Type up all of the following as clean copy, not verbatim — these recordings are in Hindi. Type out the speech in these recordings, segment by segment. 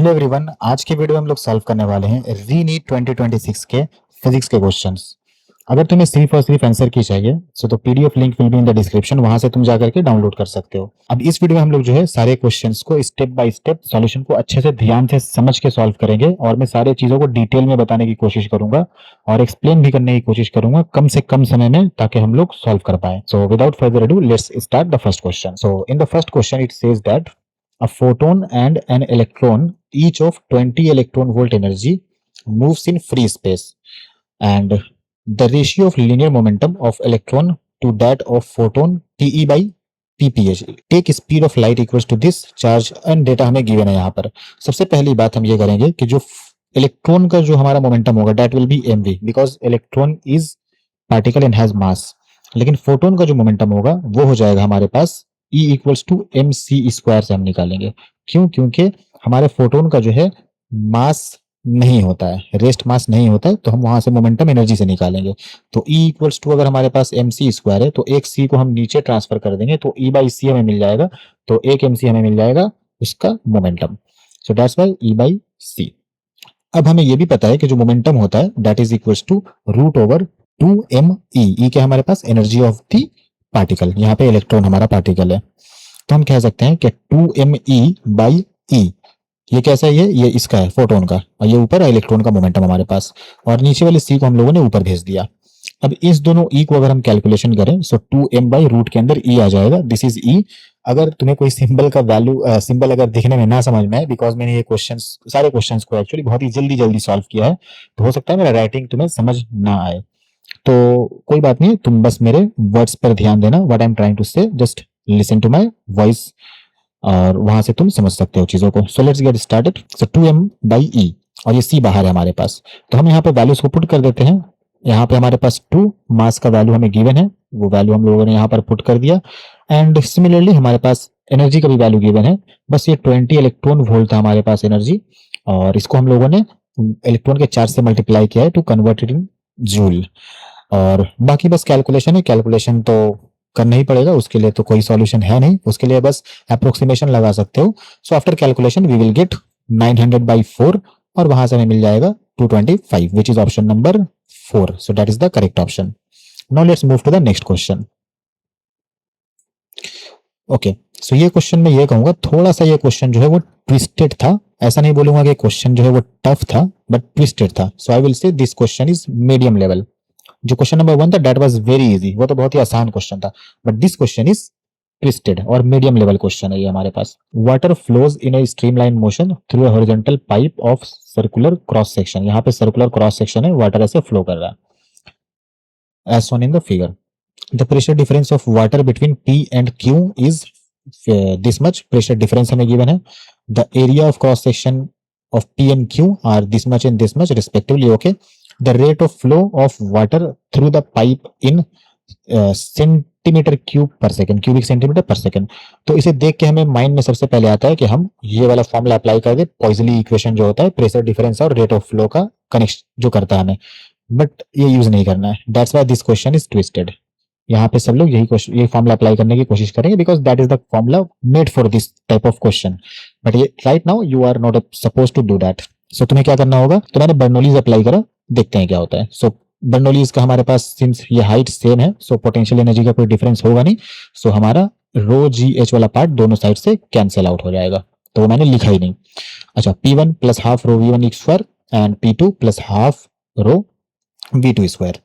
हेलो एवरीवन, आज की वीडियो में हम लोग सॉल्व करने वाले हैं रीनीट 2026 के फिजिक्स के क्वेश्चंस। अगर तुम्हें सिर्फ और सिर्फ आंसर की चाहिए तो PDF link will be in the description, वहां से तुम जाकर के डाउनलोड कर सकते हो। अब इस वीडियो में हम लोग जो है सारे क्वेश्चंस को स्टेप बाय स्टेप सॉल्यूशन को अच्छे से ध्यान से समझ के सॉल्व करेंगे, और मैं सारी चीजों को डिटेल में बताने की कोशिश करूंगा और एक्सप्लेन भी करने की कोशिश करूंगा कम से कम समय में, ताकि हम लोग सॉल्व कर पाए। So without further ado let's start the first question. So in the first question it says that a photon and an electron, each of 20 electron volt energy, moves in free space, and the ratio of linear momentum of electron to that of photon pe by pph. Take speed of light equals to this charge and data हमें given है यहाँ पर। सबसे पहली बात हम ये करेंगे कि जो इलेक्ट्रॉन का जो हमारा मोमेंटम होगा that will be mv, because electron is particle and has mass। लेकिन फोटोन का जो मोमेंटम होगा वो हो जाएगा हमारे पास E equals to M C square से हम निकालेंगे। क्यों? क्योंकि हमारे फोटोन का जो है मास नहीं होता है, रेस्ट मास नहीं होता है, तो हम वहां से मोमेंटम एनर्जी से निकालेंगे। तो E इक्वल्स टू, अगर हमारे पास एम सी स्क्वायर है तो एक सी को हम नीचे ट्रांसफर कर देंगे तो E बाई सी हमें मिल जाएगा, तो एक एम सी हमें मिल जाएगा उसका momentum. So that's why E by C. अब हमें यह भी पता है कि जो मोमेंटम होता है that is equals to root over 2m E क्या हमारे पास एनर्जी ऑफ द पार्टिकल, यहाँ पे इलेक्ट्रॉन हमारा पार्टिकल है, तो हम कह सकते हैं कि 2me बाई ई। ये कैसा है? ये इसका है फोटोन का, और ये ऊपर है इलेक्ट्रॉन का मोमेंटम हमारे पास, और नीचे वाले सी को हम लोगों ने ऊपर भेज दिया। अब इस दोनों ई को अगर हम कैलकुलेशन करें सो 2m बाई रूट के अंदर ई आ जाएगा, दिस इज ई। अगर तुम्हें कोई सिंबल का वैल्यू सिंबल अगर दिखने में ना समझ में आए, बिकॉज मैंने ये क्वेश्चंस सारे क्वेश्चंस को एक्चुअली बहुत ही जल्दी जल्दी सॉल्व किया है, तो हो सकता है मेरा राइटिंग तुम्हें समझ ना आए, तो कोई बात नहीं, तुम बस मेरे वर्ड्स पर ध्यान देना, what I am trying to say, just listen to my voice, और वहां से तुम समझ सकते हो चीजों को। So let's get started. So 2m by E, और ये सी बाहर है हमारे पास, तो हम यहाँ पे वैल्यूज को पुट कर देते हैं। यहाँ पे हमारे पास 2 मास का वैल्यू हमें गिवन है, वो वैल्यू हम लोगों ने यहाँ पर पुट कर दिया, एंड सिमिलरली हमारे पास एनर्जी का भी वैल्यू गिवन है, बस ये 20 इलेक्ट्रॉन वोल्ट था हमारे पास एनर्जी, और इसको हम लोगों ने इलेक्ट्रॉन के चार्ज से मल्टीप्लाई किया है to convert it in joule. और बाकी बस कैलकुलेशन है, कैलकुलेशन तो करना ही पड़ेगा, उसके लिए तो कोई सॉल्यूशन है नहीं, उसके लिए बस अप्रोक्सीमेशन लगा सकते हो। So after calculation we will get 900 by 4, और वहां से हमें मिल जाएगा 225, which is option number 4। So that is the correct option. Now let's move to the next question. Okay, so ये क्वेश्चन मैं ये कहूंगा, थोड़ा सा ये क्वेश्चन जो है वो ट्विस्टेड था, ऐसा नहीं बोलूंगा कि क्वेश्चन जो है वो टफ था, बट ट्विस्टेड था। So I will say this question is medium level. जो क्वेश्चन नंबर 1 था दैट वाज वेरी इजी, वो तो बहुत ही आसान क्वेश्चन था, but this question is twisted और मीडियम लेवल क्वेश्चन है ये हमारे पास। Water flows in a streamline motion through a horizontal pipe of circular cross section. यहाँ पे सर्कुलर क्रॉस सेक्शन है, वाटर ऐसे फ्लो कर रहा है as shown in the figure. The pressure difference of water between P and Q is this much, pressure difference हमें गिवन है। The area of cross section of P and Q are this much and this much respectively. Okay, the rate of flow of water through the pipe in centimetre cube पर सेकंड, क्यूबिक सेंटीमीटर पर सेकंड। तो इसे देख के हमें माइंड में सबसे पहले आता है कि हम ये वाला फॉर्मूला अप्लाई कर दे, पॉइजली इक्वेशन जो होता है प्रेशर डिफरेंस और रेट ऑफ फ्लो का कनेक्ट जो करता है हमें, बट ये यूज नहीं करना है। That's why this question is twisted. यहाँ पे सब लोग यही फॉर्मूला अप्लाई करने की कोशिश करेंगे, because that is the formula made for this type of question, but ये right now you are not suppose to do that. So तुम्हें क्या करना होगा, तो मैंने बर्नौलीज अप्लाई करा, देखते हैं क्या होता है। सो बर्नौलीज का हमारे पास सिंस ये हाइट सेम है, सो पोटेंशियल एनर्जी का कोई डिफरेंस होगा नहीं, सो हमारा रो जी एच वाला पार्ट दोनों साइड से कैंसिल आउट हो जाएगा, तो वो मैंने लिखा ही नहीं। अच्छा, P1 plus half rho V1 square and P2 plus half rho V2 square.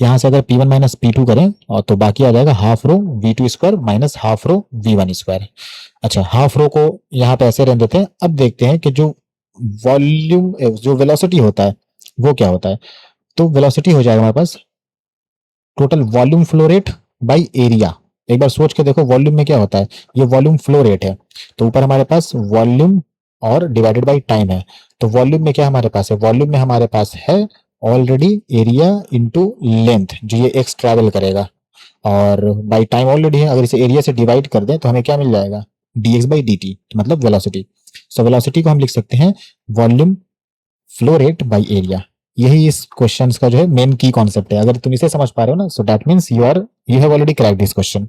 यहां से अगर P1 माइनस P2 करें और तो बाकी आ जाएगा half rho V2 square minus half rho V1 square. अच्छा, हाफ रो को यहाँ पे ऐसे रहने देते हैं। अब देखते हैं कि जो वॉल्यूम जो वेलोसिटी होता है वो क्या होता है। तो वेलोसिटी हो जाएगा हमारे पास total volume flow rate by area. एक बार सोच के देखो, वॉल्यूम में क्या होता है, ये वॉल्यूम फ्लो रेट है, तो ऊपर हमारे पास वॉल्यूम और डिवाइडेड बाई टाइम है। तो वॉल्यूम में क्या हमारे पास है, वॉल्यूम में हमारे पास है ऑलरेडी एरिया इंटू लेंथ, जो ये एक्स ट्रैवल करेगा, और बाई टाइम ऑलरेडी है। अगर इसे एरिया से डिवाइड कर दें तो हमें क्या मिल जाएगा, dx बाई dt, मतलब वेलोसिटी। सो वेलोसिटी को हम लिख सकते हैं volume flow rate by area. यही इस क्वेश्चन का जो है मेन की कॉन्सेप्ट है। अगर तुम इसे समझ पा रहे हो ना, so that means you have already cracked this question.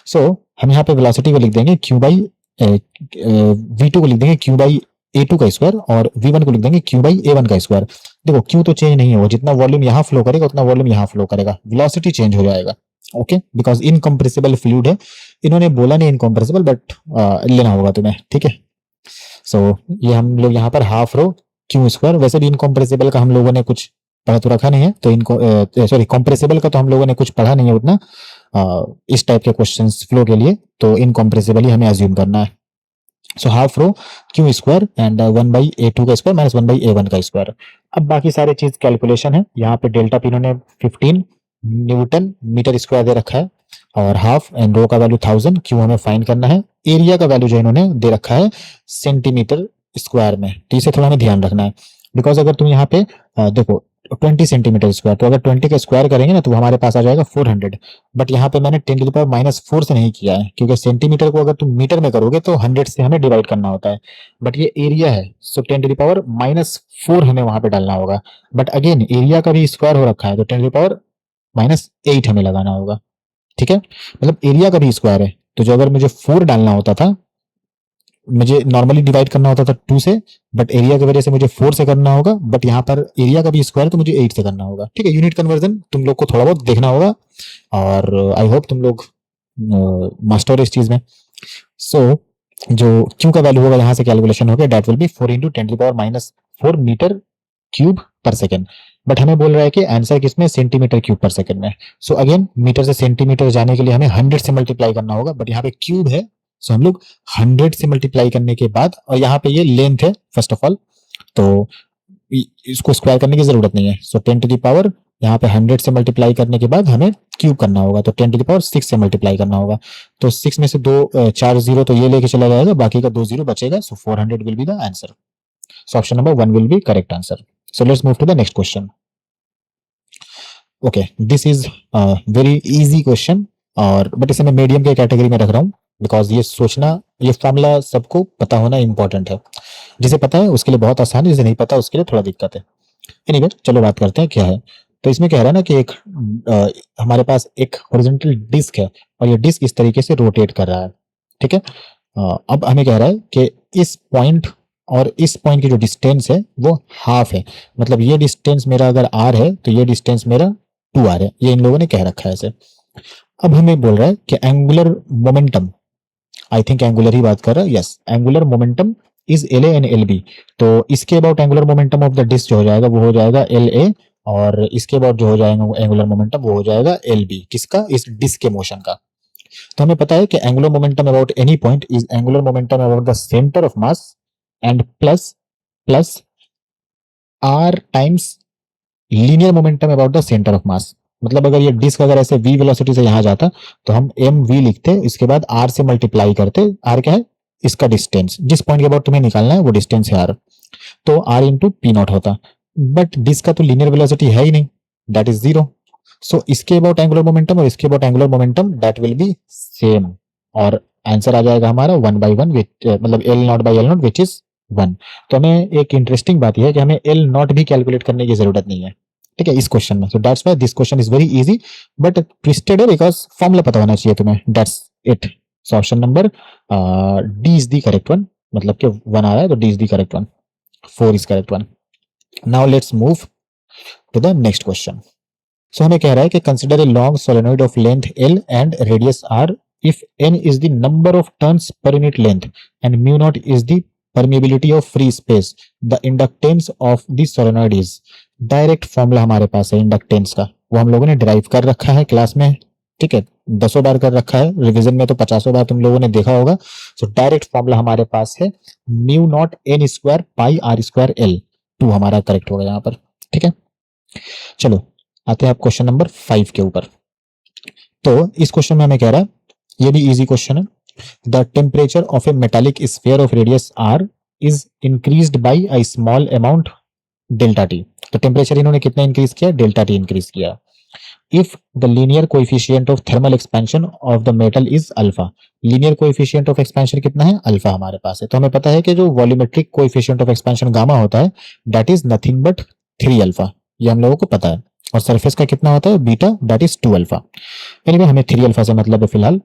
So हम यहाँ पे वेलोसिटी को लिख देंगे q बाई V2 को लिख देंगे q बाई A2 का स्क्वायर और V1 को लिख देंगे Q बाई A1 का स्क्वायर। देखो Q तो चेंज नहीं है, वो जितना वॉल्यूम यहाँ फ्लो करेगा उतना वॉल्यूम यहाँ फ्लो करेगा, वेलोसिटी चेंज हो जाएगा। ओके, बिकॉज इनकम्प्रेसिबल फ्लूइड है। इन्होंने बोला नहीं इनकम्प्रेसिबल, बट लेना होगा तुम्हें, ठीक है। सो ये हम लोग यहाँ पर हाफ रो क्यू स्क्वायर, वैसे भी इनकम्प्रेसिबल का हम लोगों ने कुछ पढ़ा तो रखा नहीं है, तो इनको सॉरी कॉम्प्रेसिबल का तो हम लोगों ने कुछ पढ़ा नहीं है उतना इस टाइप के क्वेश्चंस फ्लो के लिए, तो इनकम्प्रेसिबल ही हमें अज्यूम करना है। So half rho Q square and 1/A2 का स्क्वायर माइनस 1/A1 का स्क्वायर। अब बाकी सारे चीज कैलकुलेशन है। यहाँ पे डेल्टा पी इन्होंने 15 न्यूटन मीटर स्क्वायर दे रखा है और हाफ एंड रो का वैल्यू 1000, क्यू हमें फाइंड करना है। एरिया का वैल्यू जो इन्होंने दे रखा है सेंटीमीटर स्क्वायर में, तो इसे थोड़ा हमें ध्यान रखना है। बिकॉज अगर तुम यहाँ पे देखो 20 सेंटीमीटर स्क्वायर, तो अगर 20 का स्क्वायर करेंगे ना तो हमारे पास आ जाएगा 400, बट यहाँ पे मैंने 10⁻⁻4 से नहीं किया है, क्योंकि सेंटीमीटर को अगर तुम मीटर में करोगे तो 100 से हमें डिवाइड करना होता है, बट ये एरिया है, सो 10⁻⁻4 हमें वहां पे डालना होगा। बट अगेन एरिया का भी स्क्वायर हो रखा है, तो 10⁻⁻8 हमें लगाना होगा, ठीक है। मतलब एरिया का भी स्क्वायर है, तो जो अगर मुझे 4 डालना होता था, मुझे नॉर्मली डिवाइड करना होता था 2 से, बट एरिया की वजह से मुझे 4 से करना होगा, बट यहाँ पर एरिया का भी स्क्वायर तो मुझे 8 से करना होगा, ठीक है। यूनिट कन्वर्जन तुम लोग को थोड़ा बहुत देखना होगा और आई होप तुम लोग मास्टर इस चीज में। सो जो क्यू का वैल्यू होगा यहाँ से कैलकुलेशन होगा, that will be 4 into 10⁻⁻4 metre cube पर सेकेंड, बट हमें बोल रहा है कि आंसर किसमें सेंटीमीटर क्यूब पर सेकेंड में। सो अगेन मीटर से सेंटीमीटर जाने के लिए हमें 100 से मल्टीप्लाई करना होगा, बट यहाँ पे क्यूब है, सो हम लोग 100 से मल्टीप्लाई करने के बाद, और यहाँ पे ये लेंथ है फर्स्ट ऑफ ऑल, तो इसको स्क्वायर करने की जरूरत नहीं है। सो 10 टू द पावर यहाँ पे 100 से मल्टीप्लाई करने के बाद हमें क्यूब करना होगा, तो 10 टू द पावर 6 से मल्टीप्लाई करना होगा। तो 6 में से 4 जीरो तो ये लेके चला जाएगा, बाकी का 2 जीरो बचेगा, so 400 will be the answer. So option number 1 will be correct answer. So let's move to the next question. Okay, this is very easy question, और बट इसे मैं मीडियम के कैटेगरी में रख रहा हूँ, बिकॉज ये सोचना, ये फॉर्मूला सबको पता होना इंपॉर्टेंट है। जिसे पता है उसके लिए बहुत आसान है, जिसे नहीं पता उसके लिए थोड़ा दिक्कत है। एनीवे चलो बात करते हैं क्या है। तो इसमें कह रहा है ना कि एक हमारे पास एक हॉरिजॉन्टल डिस्क है और ये डिस्क इस तरीके से रोटेट कर रहा है, ठीक है। अब हमें कह रहा है कि इस पॉइंट और इस पॉइंट की जो डिस्टेंस है वो हाफ है, मतलब ये डिस्टेंस मेरा अगर r है तो ये डिस्टेंस मेरा 2r है, ये इन लोगों ने कह रखा है ऐसे। अब हमें बोल रहा है कि angular momentum, I think angular ही बात कर रहा है, yes, angular momentum is L A and L B. तो इसके about angular momentum of the disc जो हो जाएगा वो हो जाएगा एल ए, और इसके अबाउट जो हो जाएगा एंगुलर मोमेंटम वो हो जाएगा एल बी, किसका, इस डिस्क के मोशन का। तो हमें पता है कि angular momentum about any point is angular momentum about the centre of mass and plus plus R times linear momentum about the centre of mass. मतलब अगर ये डिस्क अगर ऐसे v वेलोसिटी से यहां जाता तो हम एम वी लिखते, इसके बाद r से मल्टीप्लाई करते, r क्या है, इसका डिस्टेंस, जिस पॉइंट के अबाउट तुम्हें निकालना है वो डिस्टेंस है r, तो r इंटू पी नॉट होता। बट डिस्क का तो लीनियर वेलोसिटी है ही नहीं, दैट इज 0। सो इसके अबाउट एंगुलर मोमेंटम और इसके about angular momentum that will B same, और आंसर आ जाएगा हमारा 1/1 मतलब L not by L not which is 1। तो हमें एक इंटरेस्टिंग बात यह है कि हमें एल नॉट भी कैलकुलेट करने की जरूरत नहीं है, ठीक है, इस क्वेश्चन में। So that's why this question is very easy, but twisted है बिकॉज फॉर्मूला पता होना चाहिए तुम्हें, that's it. So option number D is the correct one, मतलब कि 1 आ रहा है तो D is the correct one, 4 is correct one. Now let's move to the next question. So हमें कह रहा है कि consider a long solenoid of length L and radius are if N is the number of turns per unit length and mu naught is the permeability of free space, the inductance of the solenoid is। Direct formula हमारे पास है इंडक्टेंस का, वो हम लोगों ने ड्राइव कर रखा है क्लास में, ठीक है, 10 बार कर रखा है, रिवीजन में तो 50 बार तुम लोगों ने देखा होगा। सो डायरेक्ट फॉर्मूला हमारे पास है mu naught N square pi R square L, 2 हमारा करेक्ट होगा यहाँ पर, ठीक है। चलो आते हैं आप क्वेश्चन नंबर 5 के ऊपर। तो इस क्वेश्चन में हमें कह रहा है, ये भी इजी क्वेश्चन है, the temperature of a metallic sphere of radius r is increased by a small amount delta t। तो टेम्परेचर इन्होंने कितना इंक्रीज किया, डेल्टा टी इंक्रीज किया। If the linear coefficient of thermal expansion of the metal is alpha, linear coefficient of expansion कितना है, अल्फा हमारे पास है। तो हमें पता है कि जो volumetric coefficient of expansion gamma होता है that is nothing but 3 alpha, ये हम लोगों को पता है, और सरफेस का कितना होता है beta, that is 2 alpha. Anyway हमें 3 अल्फा से मतलब है फिलहाल,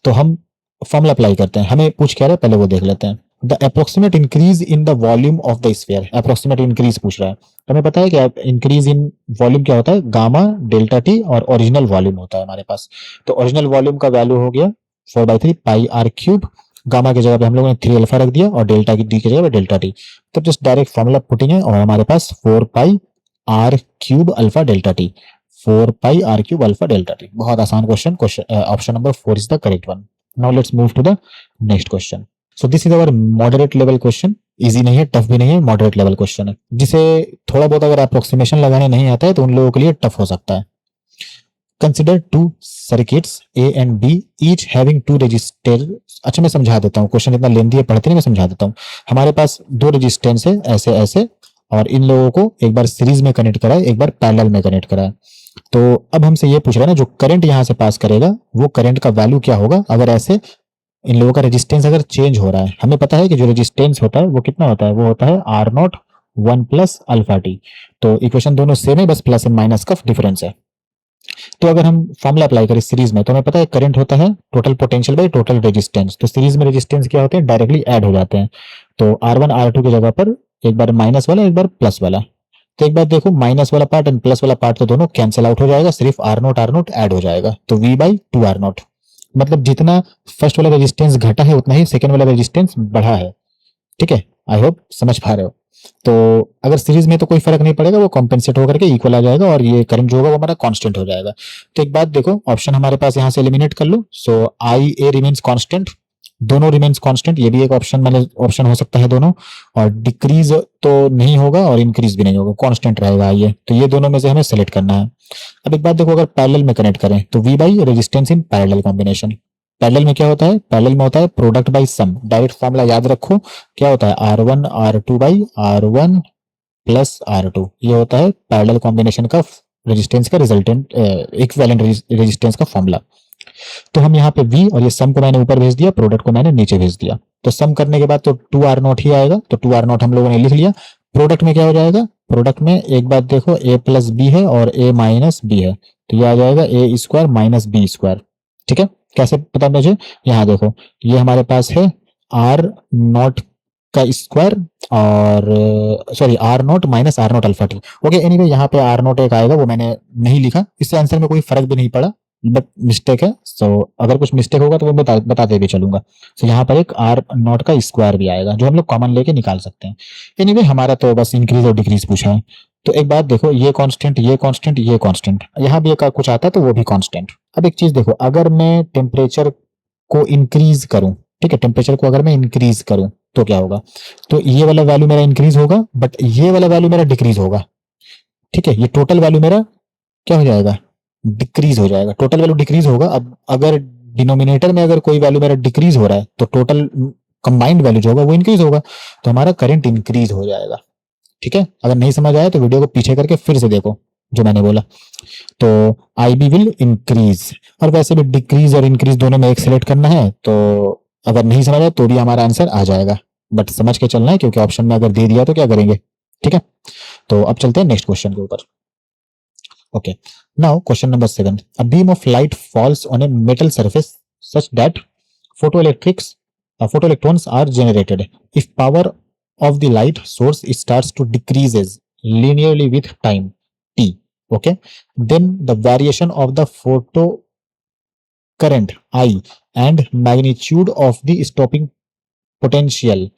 तो हम फॉर्मूला अप्लाई करते हैं। हमें पूछ क्या रहा है पहले वो देख लेते हैं। The approximate increase in the volume of the sphere, approximate increase पूछ रहा है। तो हमें पता है कि इंक्रीज इन वॉल्यूम क्या होता है, गामा डेल्टा टी, और ओरिजिनल वॉल्यूम होता है हमारे पास। तो ओरिजिनल वॉल्यूम का वैल्यू हो गया 4/3 पाई आर क्यूब, गामा की जगह पे हम लोगों ने 3 अल्फा रख दिया और डेल्टा की डी की जगह पे डेल्टा टी। तो जस्ट डायरेक्ट फॉर्मूला पुटिंग है और हमारे पास 4 pi R cube alpha delta T, 4 pi R cube alpha delta T. बहुत आसान question, option number 4 is the correct one. Now let's move to the next question. So this is our moderate level question, easy नहीं है, टफ भी नहीं है, मॉडरेट लेवल क्वेश्चन है, जिसे थोड़ा बहुत अगर अप्रोक्सीमेशन लगाने नहीं आता है तो उन लोगों के लिए टफ हो सकता है। Consider two circuits A and B each having two resistor. अच्छा मैं समझा देता हूँ, क्वेश्चन इतना लेंथी है पढ़ते नहीं, मैं समझा देता हूँ। हमारे पास दो रजिस्टेंस है ऐसे ऐसे, और इन लोगों को एक बार सीरीज में कनेक्ट करा है, एक बार पैरेलल में कनेक्ट करा है। तो अब हमसे ये पूछ रहा है ना, जो करंट यहां से पास करेगा वो करंट का वैल्यू क्या होगा अगर ऐसे इन लोगों का रेजिस्टेंस अगर चेंज हो रहा है। हमें पता है कि जो रेजिस्टेंस होता है वो कितना होता है, वो होता है R naught 1 plus alpha T. तो इक्वेशन दोनों सेम है, बस प्लस एंड माइनस का डिफरेंस है। तो अगर हम फॉर्मूला अप्लाई करें सीरीज में, तो हमें पता है करंट होता है total potential by total resistance. तो सीरीज में रेजिस्टेंस क्या होते हैं, डायरेक्टली ऐड हो जाते हैं। तो R1 R2 की जगह पर एक बार माइनस वाला एक बार प्लस वाला। तो एक बार देखो, माइनस वाला पार्ट एंड प्लस वाला पार्ट तो दोनों कैंसिल आउट हो जाएगा, सिर्फ R नोट ऐड हो जाएगा। तो V बाई 2 R नोट, मतलब जितना फर्स्ट वाला रेजिस्टेंस घटा है उतना ही सेकेंड वाला रेजिस्टेंस बढ़ा है। ठीक है, आई होप समझ पा रहे हो। तो अगर सीरीज में तो कोई फर्क नहीं पड़ेगा, वो कॉम्पेंसेट होकर के इक्वल आ जाएगा और ये करंट जो होगा वो हमारा कांस्टेंट हो जाएगा। तो एक बात देखो, ऑप्शन हमारे पास यहाँ से एलिमिनेट कर लो। सो आई ए रिमेन्स कांस्टेंट, दोनों रिमेन्स कांस्टेंट, ये भी एक ऑप्शन मतलब ऑप्शन हो सकता है दोनों। और डिक्रीज तो नहीं होगा और इंक्रीज भी नहीं होगा, कांस्टेंट रहेगा ये। तो ये दोनों में से हमें सेलेक्ट करना है। अब एक बात देखो, अगर पैरेलल में कनेक्ट करें तो V by resistance in parallel combination. Parallel में क्या होता है, पैरेलल में होता है product by sum. Direct formula याद रखो, क्या होता है R1 R2 by R1 plus R2। ये होता है पैरेलल कॉम्बिनेशन का रेजिस्टेंस का रिजल्टेंट इक्विवेलेंट रेजिस्टेंस का फॉर्मूला। तो हम यहाँ पे V और ये सम को मैंने ऊपर भेज दिया, प्रोडक्ट को मैंने नीचे भेज दिया। तो सम करने के बाद तो 2 R नॉट ही आएगा। तो 2 R नॉट हम लोगों ने लिख लिया। प्रोडक्ट में क्या हो जाएगा, प्रोडक्ट में एक बात देखो, A प्लस बी है और A माइनस बी है, तो ये आ जाएगा A square minus B square. ठीक है, कैसे पता मुझे, यहाँ देखो ये हमारे पास है आर नॉट का स्क्वायर और sorry R naught minus R naught alpha T. Okay anyway, यहाँ पे आर नॉट एक आएगा, वो मैंने नहीं लिखा, इससे आंसर में कोई फर्क भी नहीं पड़ा, बट मिस्टेक है। सो अगर कुछ मिस्टेक होगा तो वो बताते भी चलूंगा। सो यहाँ पर एक आर नॉट का स्क्वायर भी आएगा, जो हम लोग कॉमन लेके निकाल सकते हैं। एनीवे हमारा तो बस इंक्रीज और डिक्रीज पूछा है। तो एक बात देखो, ये कांस्टेंट ये कांस्टेंट ये कांस्टेंट, यहाँ भी एक कुछ आता है तो वो भी कांस्टेंट। अब एक चीज देखो, अगर मैं टेम्परेचर को इंक्रीज करूं, ठीक है, टेम्परेचर को अगर मैं इंक्रीज करूं तो क्या होगा, तो ये वाला वैल्यू मेरा इंक्रीज होगा, बट ये वाला वैल्यू मेरा डिक्रीज होगा। ठीक है, ये टोटल वैल्यू मेरा क्या हो जाएगा, डिक्रीज हो जाएगा। टोटल वैल्यू डिक्रीज होगा। अब अगर डिनोमिनेटर में अगर कोई वैल्यू मेरा डिक्रीज हो रहा है तो टोटल कंबाइंड वैल्यू जो होगा वो इंक्रीज होगा, तो हमारा करंट इंक्रीज हो जाएगा। ठीक है, अगर नहीं समझ आया तो वीडियो को पीछे करके फिर से देखो जो मैंने बोला। तो आई बी विल इंक्रीज, और वैसे भी डिक्रीज और इंक्रीज दोनों में एक सिलेक्ट करना है, तो अगर नहीं समझ आया तो भी हमारा आंसर आ जाएगा, बट समझ के चलना है क्योंकि ऑप्शन में अगर दे दिया तो क्या करेंगे। ठीक है, तो अब चलते हैं नेक्स्ट क्वेश्चन के ऊपर। Okay, now question number 7, a beam of light falls on a metal surface such that photoelectrons are generated. If power of the light source starts to decreases linearly with time t, okay, then the variation of the photo current I and magnitude of the stopping potential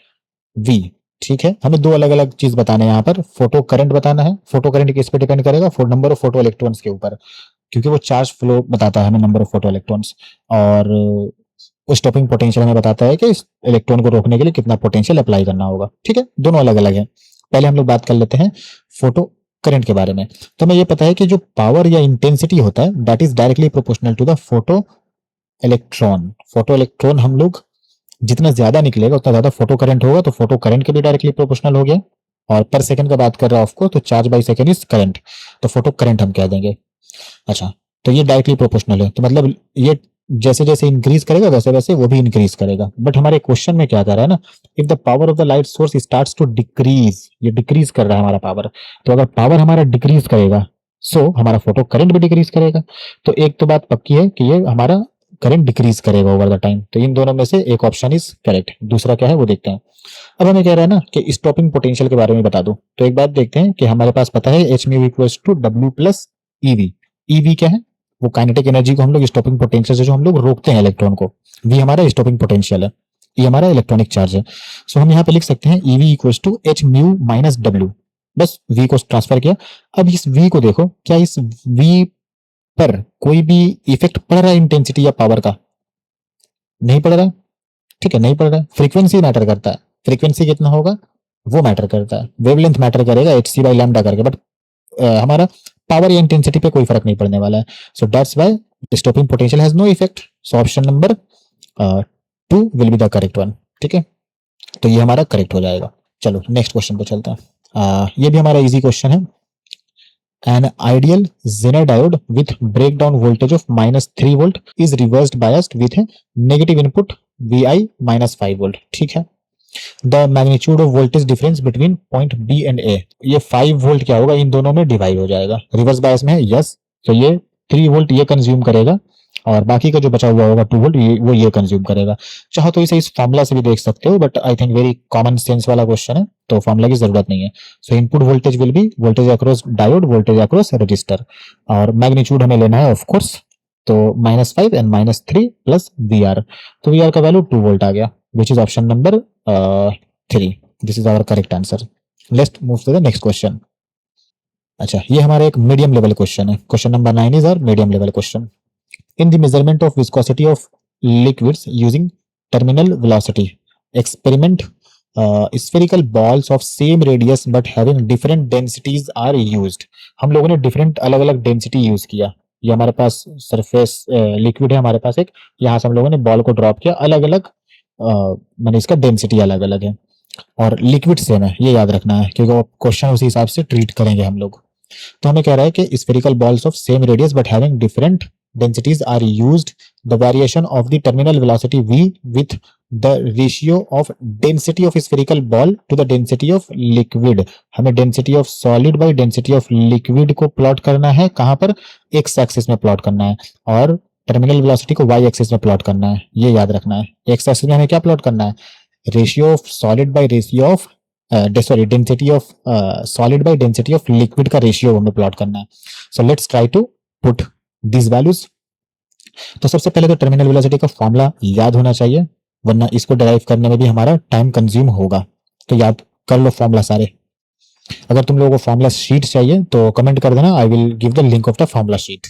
V। ठीक है, हमें दो अलग अलग चीज बताने हैं यहाँ पर। फोटो करंट बताना है, फोटो करंट किस पे डिपेंड करेगा, नंबर ऑफ फोटो इलेक्ट्रॉन्स के ऊपर, क्योंकि वो चार्ज फ्लो बताता है हमें, नंबर ऑफ फोटो इलेक्ट्रॉन्स। और स्टॉपिंग पोटेंशियल हमें बताता है कि इस इलेक्ट्रॉन को रोकने के लिए कितना पोटेंशियल अप्लाई करना होगा। ठीक है, दोनों अलग अलग है। पहले हम लोग बात कर लेते हैं फोटो करंट के बारे में। तो हमें ये पता है कि जो पावर या इंटेंसिटी होता है that is directly proportional to the photo electron. Photo electron हम लोग जितना ज्यादा निकलेगा उतना ज्यादा फोटो करंट होगा, तो फोटो करंट के भी डायरेक्टली प्रोपोर्शनल हो गया। और पर सेकंड का बात कर रहा है ऑफकोर्स, तो charge by second is current, तो फोटो करंट हम कह देंगे। अच्छा, तो ये डायरेक्टली प्रोपोर्शनल है, तो मतलब ये जैसे जैसे इंक्रीज करेगा वैसे वैसे वो भी इंक्रीज करेगा। बट हमारे क्वेश्चन में क्या कर रहा है ना, if the power of the light source starts to decrease, ये डिक्रीज कर रहा है हमारा पावर। तो अगर पावर हमारा डिक्रीज करेगा सो हमारा फोटो करंट भी डिक्रीज करेगा। तो एक तो बात पक्की है कि ये हमारा करंट डिक्रीज करेगा ओवर द टाइम। तो इन दोनों में से एक ऑप्शन इज करेक्ट, दूसरा क्या है वो देखते हैं। अब हमें कह रहा है ना कि स्टॉपिंग पोटेंशियल के बारे में बता दो, तो एक बात देखते हैं कि हमारे पास पता है H mu equals to W plus E V. E V क्या है? वो काइनेटिक एनर्जी को हम लोग स्टॉपिंग पोटेंशियल से जो हम लोग रोकते हैं इलेक्ट्रॉन को, वी हमारा स्टॉपिंग पोटेंशियल है, ये हमारा इलेक्ट्रॉनिक चार्ज है। सो हम यहाँ पे लिख सकते हैं E V equals to H mu minus W, बस वी को ट्रांसफर किया। अब इस वी को देखो, क्या इस वी पर कोई भी इफेक्ट पड़ रहा है इंटेंसिटी या पावर का? नहीं पड़ रहा है, ठीक है, नहीं पड़ रहा है। फ्रीक्वेंसी मैटर करता है, फ्रीक्वेंसी कितना होगा वो मैटर करता है, वेवलेंथ मैटर करेगा एच सी बाई लैम्डा करके, बट हमारा पावर या इंटेंसिटी पे कोई फर्क नहीं पड़ने वाला है। So that's why stopping potential has no effect. So option number 2 will be the correct one, ठीक है, तो ये हमारा करेक्ट हो जाएगा। चलो नेक्स्ट क्वेश्चन पे चलते हैं। ये भी हमारा इजी क्वेश्चन है। An ideal Zener diode with breakdown voltage of -3 volt is reversed biased with a negative input Vi minus 5 volt, ठीक है। The magnitude of voltage difference between point B and A, ये 5 वोल्ट क्या होगा इन दोनों में डिवाइड हो जाएगा। रिवर्स बायस में है यस, तो ये 3 वोल्ट ये कंज्यूम करेगा और बाकी का जो बचा हुआ होगा 2 वोल्ट वो ये कंज्यूम करेगा। चाहो तो इसे इस फॉर्मूला से भी देख सकते हो, but I think very common sense वाला क्वेश्चन है तो फॉर्मूला की जरूरत नहीं है। So input voltage will be voltage across diode, voltage across resistor, और मैग्नीट्यूड हमें लेना है ऑफ कोर्स, तो -5 एंड -3 प्लस वी आर, तो वी आर का वैल्यू 2 वोल्ट आ गया, which is option number 3। This is our correct answer. Let's move to the next question. अच्छा, ये हमारा एक मीडियम लेवल क्वेश्चन है। Question number 9 is our medium level question. In the measurement of viscosity of liquids using terminal velocity, experiment spherical balls of same radius but having different densities are used। हम लोगों ने डिफरेंट अलग अलग डेंसिटी यूज किया। ये हमारे पास सरफेस लिक्विड है हमारे पास एक, यहाँ से हम लोगों ने बॉल को ड्रॉप किया, अलग अलग मैंने इसका डेंसिटी अलग अलग है और लिक्विड सेम है, ये याद रखना है क्योंकि क्वेश्चन उसी हिसाब से ट्रीट करेंगे हम लोग। तो हमें कह रहा है कि spherical balls of same radius but having different densities are used, the variation of the terminal velocity v with the ratio of density of spherical ball to the density of liquid। हमें density of solid by density of liquid को प्लॉट करना है, कहां पर? x एक्सिस में प्लॉट करना है, और टर्मिनल वेलोसिटी को y एक्सिस में प्लॉट करना है, ये याद रखना है। x एक्सिस में हमें क्या प्लॉट करना है? Ratio of solid by ratio of sorry density of solid by density of liquid का रेशियो हमें प्लॉट करना है। So let's try to put this values. तो सबसे पहले तो टर्मिनल वेलोसिटी का फॉर्मूला याद होना चाहिए, वरना इसको डिराइव करने में भी हमारा टाइम कंज्यूम होगा, तो याद कर लो फॉर्मूला सारे। अगर तुम लोगों को फॉर्मूला शीट चाहिए तो कमेंट कर देना, I will give the link of the formula sheet.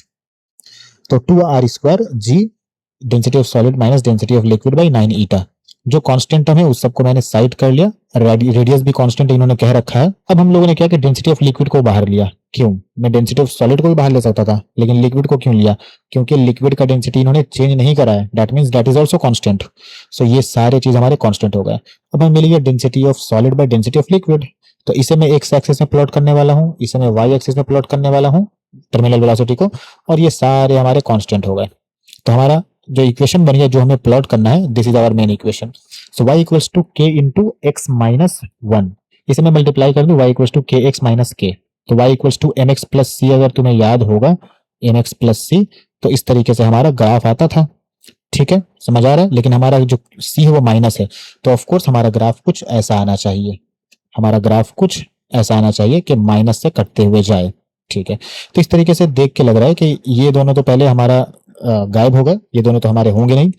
तो 2r² g density of solid minus density of liquid by 9 ईटा। जो कांस्टेंट टर्म है उस सबको मैंने साइड कर लिया, रेडियस भी कांस्टेंट इन्होंने कह रखा है। अब हम लोगों ने क्या कि डेंसिटी ऑफ लिक्विड को बाहर लिया। क्यों? मैं डेंसिटी ऑफ सॉलिड को भी बाहर ले सकता था, लेकिन लिक्विड को क्यों लिया? क्योंकि लिक्विड का डेंसिटी इन्होंने चेंज नहीं करा है, that means that is also constant. सो ये सारे चीज हमारे कांस्टेंट हो गए। अब हमें मिल गया density of solid by density of liquid, तो इसे मैं एक्स एक्सिस में प्लॉट करने वाला हूँ, इसे मैं वाई एक्सिस में प्लॉट करने वाला हूँ टर्मिनल वेलोसिटी को, और ये सारे हमारे कांस्टेंट हो गए। तो हमारा जो इक्वेशन बनी है जो हमें प्लॉट करना है, this is our main equation. So y equals to k into x minus 1, इसे मैं मल्टीप्लाई कर दूं y equals to k x minus k, तो y equals to m x plus c, अगर तुम्हें याद होगा एम एक्स प्लस सी, तो इस तरीके से हमारा ग्राफ आता था। ठीक है, समझ आ रहा है? लेकिन हमारा जो सी है वो माइनस है, तो ऑफकोर्स हमारा ग्राफ कुछ ऐसा आना चाहिए, हमारा ग्राफ कुछ ऐसा आना चाहिए कि माइनस से कटते हुए जाए। ठीक है, तो इस तरीके से देख के लग रहा है कि ये दोनों तो पहले हमारा गायब हो गए, ये दोनों तो हमारे होंगे नहीं,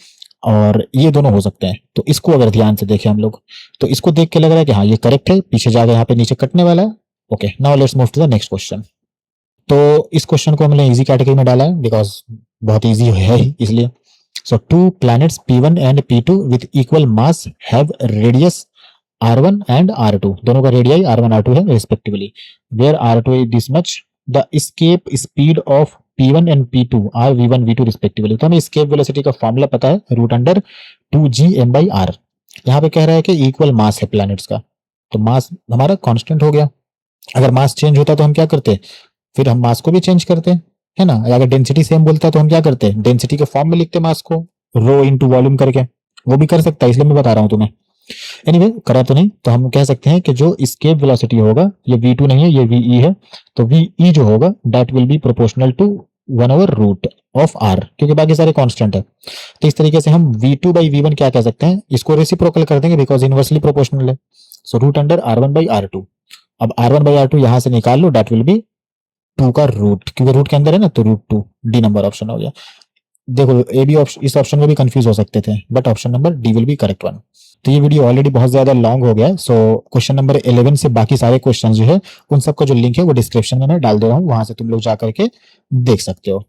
और ये दोनों हो सकते हैं। तो इसको अगर ध्यान से देखें हम लोग, तो इसको देख के लग रहा है कि हाँ ये करेक्ट है, पीछे जाकर यहाँ पे नीचे कटने वाला है। Okay, now let's move to the next question. तो इस क्वेश्चन को हमने इजी कैटेगरी में डाला है बिकॉज बहुत इजी है ही इसलिए। So 2 planets P1 and P2 with equal mass have radius R1 and R2, दोनों का रेडियाई R1 R2 है respectively, where R2 is this much, the escape speed of P1 and P2 are V1 V2 respectively. तो हमें एस्केप वेलोसिटी का फॉर्मूला पता है, √2gm/r। यहाँ पे कह रहा है कि इक्वल मास है प्लैनेट्स का, तो मास हमारा कांस्टेंट हो गया। अगर मास चेंज होता तो हम क्या करते? फिर हम मास को भी चेंज करते, है ना। अगर डेंसिटी सेम बोलता तो हम क्या करते? डेंसिटी के फॉर्म में लिखते मास को, रो इंटू वॉल्यूम करके, वो भी कर सकता है, इसलिए मैं बता रहा हूं तुम्हें। एनीवे, करा तो नहीं, तो हम कह सकते हैं कि जो एस्केप वेलोसिटी होगा, ये v2 नहीं है, ये ve है, तो ve जो होगा that will be proportional to 1/√। Of R, क्योंकि बाकी सारे कांस्टेंट है। तो इस तरीके से हम v2 बाई v1 क्या कह सकते हैं, इसको रेसिप्रोकल कर देंगे बिकॉज इनवर्सली प्रोपोर्शनल है। So root under r1 by r2। अब r1 बाई r2 यहां से निकाल लो, दैट विल बी 2 का रूट, क्योंकि रूट के अंदर है ना, तो रूट 2। डी नंबर ऑप्शन हो गया। देखो ए बी ऑप्शन, इस ऑप्शन में भी कंफ्यूज हो सकते थे, but option number D will be correct one. तो ये वीडियो ऑलरेडी बहुत ज्यादा लॉन्ग हो गया है, सो क्वेश्चन नंबर 11 से बाकी सारे क्वेश्चन जो है उन सबका जो लिंक है वो डिस्क्रिप्शन में मैं डाल दे रहा हूँ, वहां से तुम लोग जा करके देख सकते हो।